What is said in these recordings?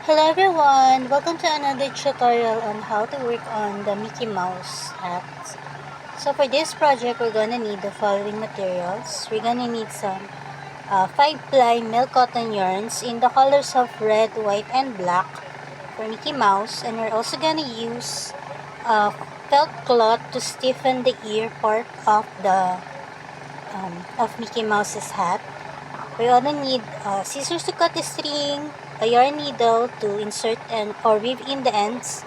Hello everyone! Welcome to another tutorial on how to work on the Mickey Mouse hat. So for this project, we're gonna need the following materials. We're gonna need some 5-ply milk cotton yarns in the colors of red, white, and black for Mickey Mouse. And we're also gonna use felt cloth to stiffen the ear part of the of Mickey Mouse's hat. We also need scissors to cut the string, a yarn needle to insert and or weave in the ends,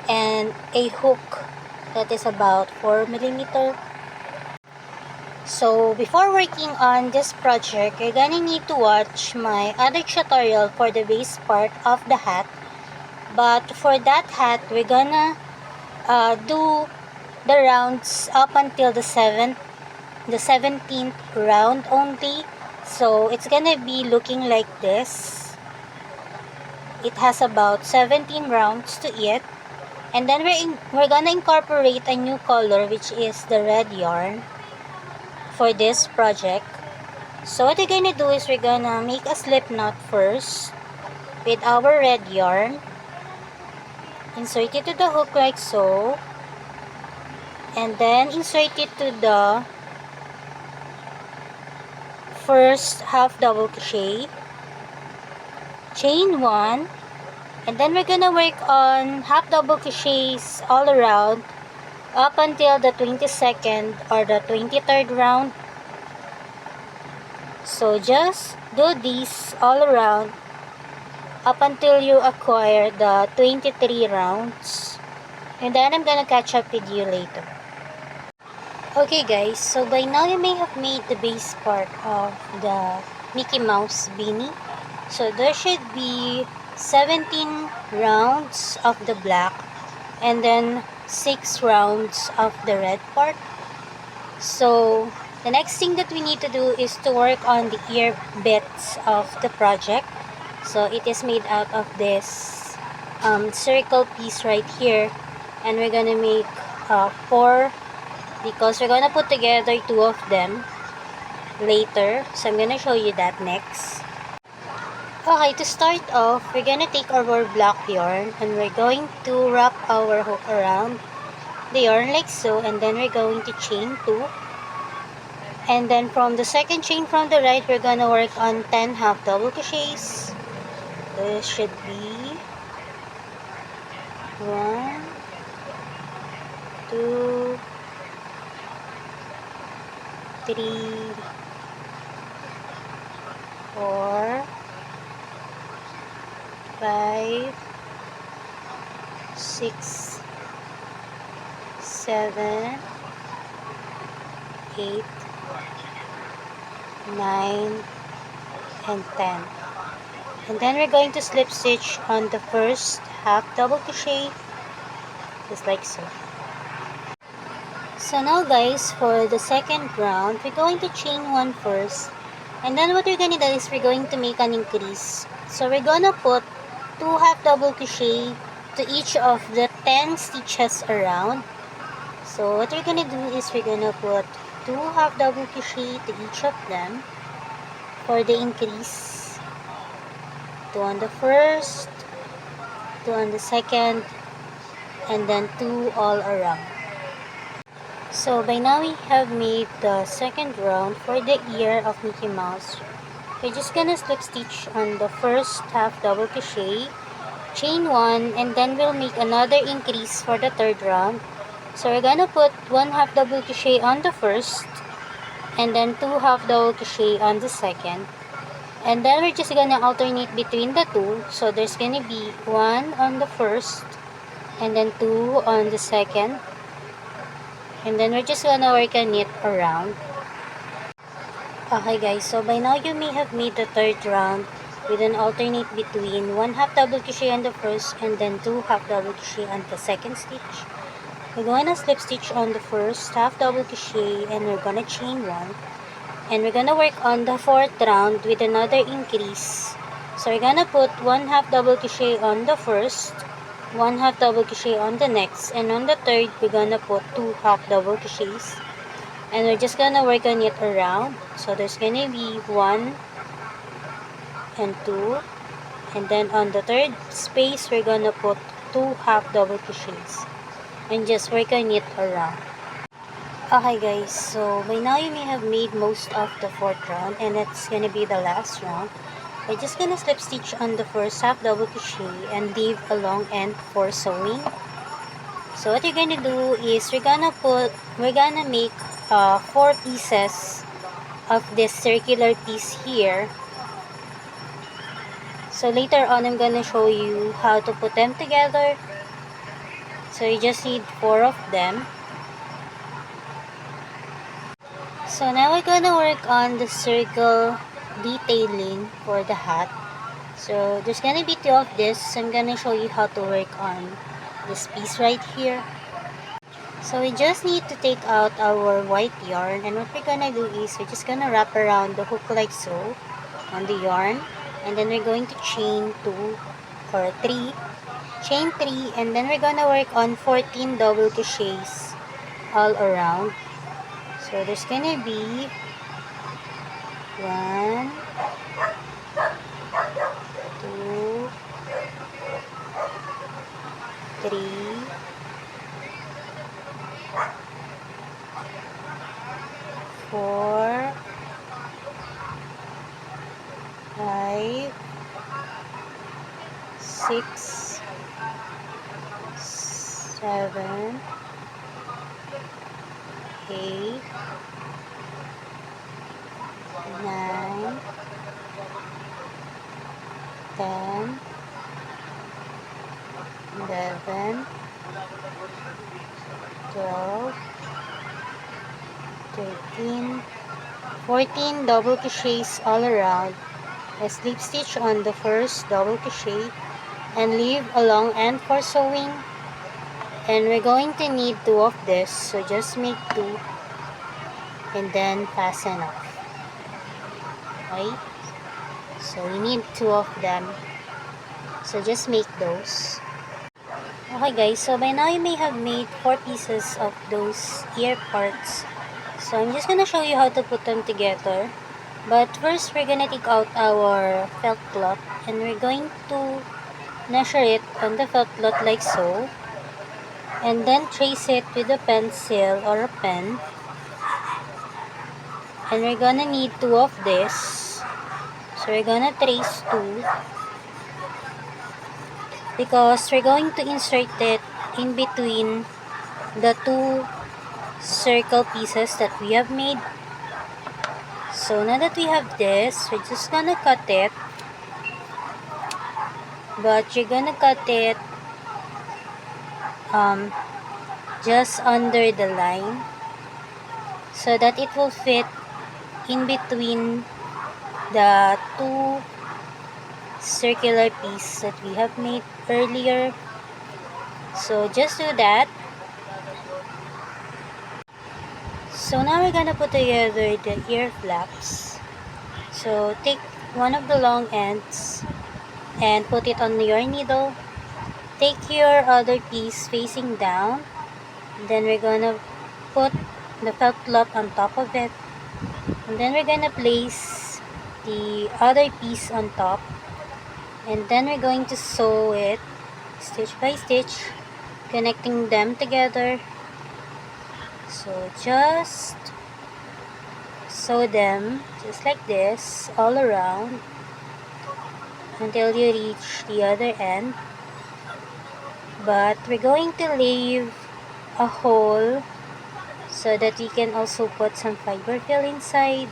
and a hook that is about 4 mm. So before working on this project, you're gonna need to watch my other tutorial for the base part of the hat. But for that hat, we're gonna do the rounds up until the 17th round only. So it's gonna be looking like this. It has about 17 rounds to it. And then we're gonna incorporate a new color, which is the red yarn for this project. So what we're gonna do is we're gonna make a slip knot first with our red yarn. Insert it to the hook like so. And then insert it to the first half double crochet. Chain 1. And then we're gonna work on half double crochets all around up until the 22nd or the 23rd round. So just do this all around up until you acquire the 23 rounds. And then I'm gonna catch up with you later. Okay guys, so by now you may have made the base part of the Mickey Mouse beanie. So there should be 17 rounds of the black and then 6 rounds of the red part. So the next thing that we need to do is to work on the ear bits of the project. So it is made out of this circle piece right here, and we're gonna make 4 because we're gonna put together 2 of them later. So I'm gonna show you that next. Okay, to start off, we're gonna take our black yarn and we're going to wrap our hook around the yarn like so, and then we're going to chain 2. And then from the second chain from the right, we're gonna work on 10 half double crochets. This should be 1, 2, 3, 4, 5, 6, 7, 8, 9, and 10. And then we're going to slip stitch on the first half double crochet, just like so. So now guys, for the second round, we're going to chain 1 first. And then what we're going to do is we're going to make an increase. So we're going to put 2 half double crochet to each of the 10 stitches around. So what we're going to do is we're going to put 2 half double crochet to each of them for the increase. 2 on the first, 2 on the second, and then 2 all around. So by now we have made the second round for the ear of Mickey Mouse. We're just gonna slip stitch on the first half double crochet, chain 1, and then we'll make another increase for the third round. So we're gonna put 1 half double crochet on the first, and then 2 half double crochet on the second. And then we're just gonna alternate between the two. So there's gonna be 1 on the first, and then 2 on the second. And then we're just gonna work on it around. Okay guys, so by now you may have made the third round with an alternate between 1 half double crochet on the first and then 2 half double crochet on the second stitch. We're gonna slip stitch on the first half double crochet and we're gonna chain 1. And we're gonna work on the fourth round with another increase. So we're gonna put 1 half double crochet on the first, 1 half double crochet on the next, and on the third we're gonna put 2 half double crochets, and we're just gonna work on it around. So there's gonna be 1 and 2 And then on the third space, we're gonna put 2 half double crochets and just work on it around. Okay guys, so by now you may have made most of the fourth round, and it's gonna be the last round. We're just gonna slip stitch on the first half double crochet and leave a long end for sewing. So what you're gonna do is we're gonna make 4 pieces of this circular piece here. So later on I'm gonna show you how to put them together. So you just need 4 of them. So now we're gonna work on the circle detailing for the hat. So there's gonna be 2 of this. So I'm gonna show you how to work on this piece right here. So we just need to take out our white yarn, and what we're gonna do is we're just gonna wrap around the hook like so on the yarn, and then we're going to chain 2 or 3, chain 3, and then we're gonna work on 14 double crochets all around. So there's gonna be 1, 2, 3, 4, 5, 6, 7, 8, 9, 10, 11, 12, 13, 14 double crochets all around. I slip stitch on the first double crochet and leave a long end for sewing. And we're going to need 2 of this, so just make 2 and then fasten off. Okay? So we need 2 of them. So just make those. Okay guys, so by now you may have made 4 pieces of those ear parts. So I'm just gonna show you how to put them together. But first, we're gonna take out our felt cloth and we're going to measure it on the felt cloth like so. And then trace it with a pencil or a pen. And we're gonna need 2 of this. So we're gonna trace 2. Because we're going to insert it in between the 2 circle pieces that we have made. So now that we have this, we're just gonna cut it. But you're gonna cut it just under the line so that it will fit in between the 2 circular pieces that we have made earlier. So just do that. So now we're gonna put together the ear flaps. So take one of the long ends and put it on your needle. Take your other piece facing down. Then we're gonna put the felt cloth on top of it. And then we're gonna place the other piece on top. And then we're going to sew it stitch by stitch, connecting them together. So just sew them just like this all around until you reach the other end. But we're going to leave a hole so that we can also put some fiber fill inside.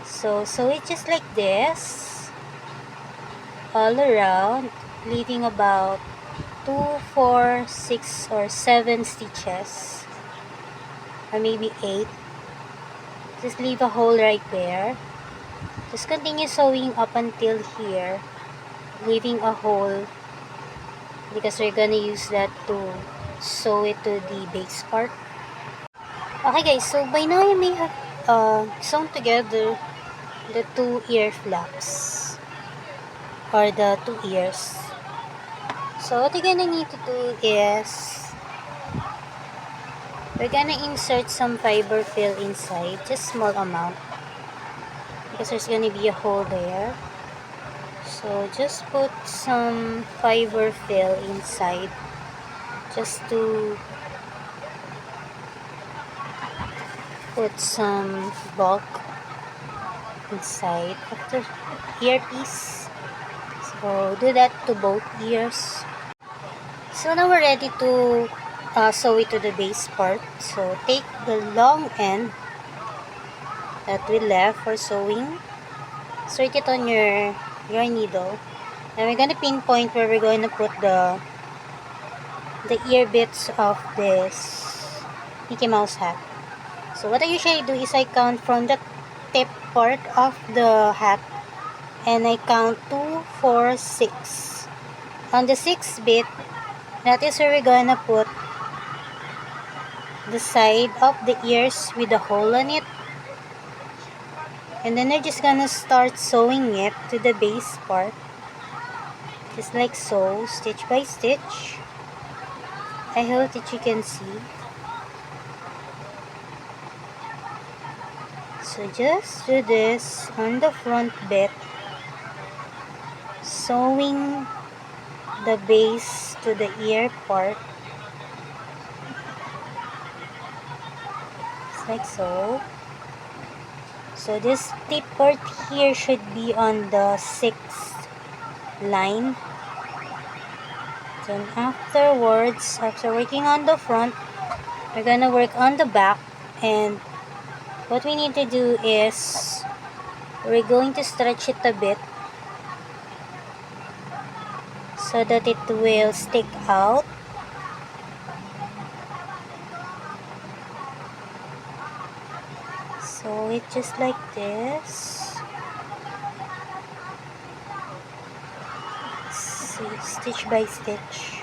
So sew it just like this all around, leaving about 2, 4, 6, or 7 stitches, or maybe 8. Just leave a hole right there. Just continue sewing up until here, leaving a hole, because we're gonna use that to sew it to the base part. Okay guys, so by now you may have sewn together the 2 ear flaps, or the 2 ears. So what you're gonna need to do is we're gonna insert some fiber fill inside, just small amount, because there's gonna be a hole there. So So just put some fiber fill inside just to put some bulk inside of the earpiece. So do that to both ears. So now we're ready to sew it to the base part. So take the long end that we left for sewing, insert it on your needle, and we're gonna pinpoint where we're going to put the ear bits of this Mickey Mouse hat. So what I usually do is I count from the tip part of the hat, and I count 2, 4, 6. On the 6th bit, that is where we're gonna put the side of the ears with a hole on it, and then we're just gonna start sewing it to the base part, just like so, stitch by stitch. I hope that you can see. So just do this on the front bit, sewing the base to the ear part, just like so. So this tip part here should be on the 6th line. Then afterwards, after working on the front, we're gonna work on the back, and what we need to do is we're going to stretch it a bit so that it will stick out. So it just like this. See, stitch by stitch.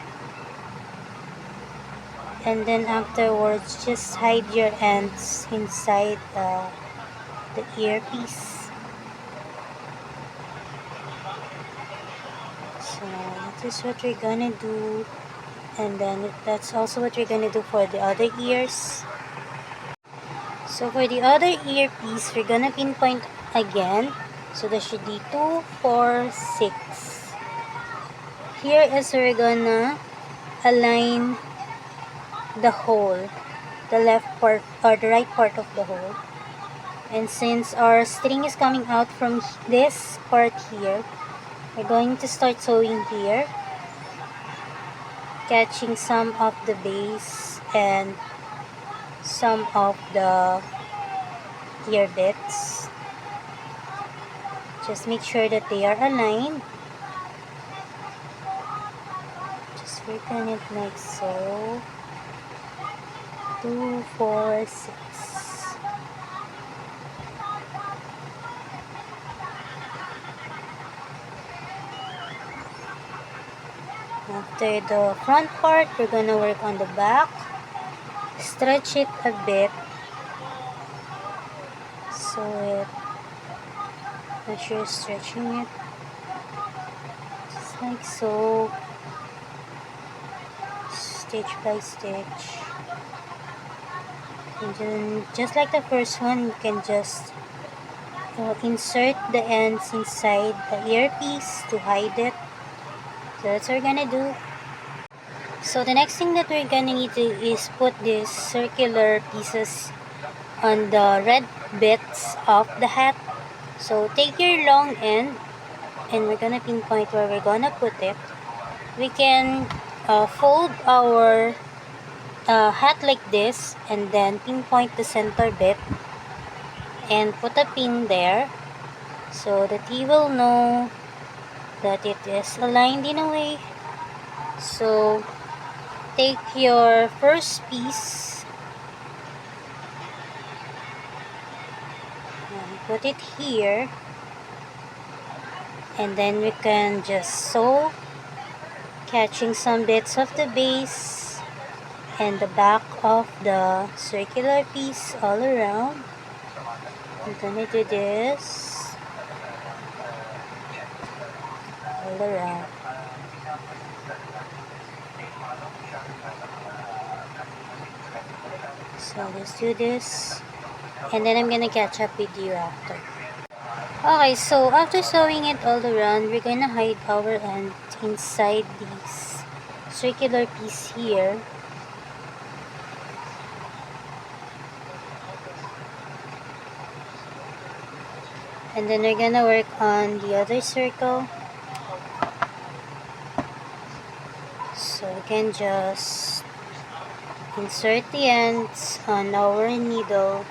And then afterwards, just hide your ends inside the earpiece. So that is what we're gonna do, and then that's also what we're gonna do for the other ears. So for the other earpiece, we're gonna pinpoint again. So that should be 2, 4, 6. Here is where we're gonna align the hole, the left part or the right part of the hole. And since our string is coming out from this part here, we're going to start sewing here, catching some of the base and some of the ear bits. Just make sure that they are aligned. Just work on it like so. 2, 4, 6. After the front part, we're gonna work on the back. Stretch it a bit so it, make sure you're stretching it just like so, stitch by stitch. And then just like the first one, you can just insert the ends inside the earpiece to hide it. So that's what we're gonna do. So the next thing that we're gonna need to is put these circular pieces on the red bits of the hat. So take your long end, and we're gonna pinpoint where we're gonna put it. We can fold our hat like this, and then pinpoint the center bit and put a pin there so that you will know that it is aligned in a way. So take your first piece and put it here, and then we can just sew, catching some bits of the base and the back of the circular piece all around. I'm gonna do this all around. So let's do this, and then I'm gonna catch up with you after. Okay, so after sewing it all around, we're gonna hide our end inside this circular piece here. And then we're gonna work on the other circle. So we can just insert the ends on our needle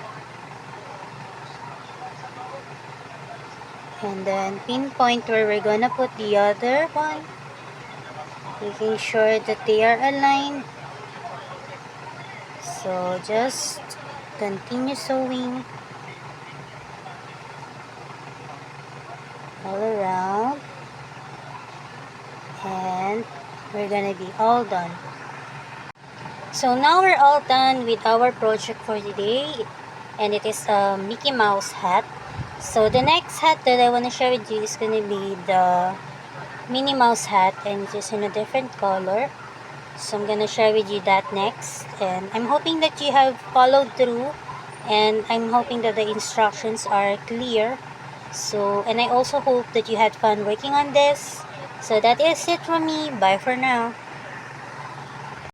and then pinpoint where we're gonna put the other one, making sure that they are aligned. So just continue sewing all around and we're gonna be all done. So now we're all done with our project for today, and it is a Mickey Mouse hat. So the next hat that I want to share with you is going to be the Minnie Mouse hat, and it is in a different color. So I'm going to share with you that next, and I'm hoping that you have followed through, and I'm hoping that the instructions are clear. So, and I also hope that you had fun working on this. So that is it from me. Bye for now.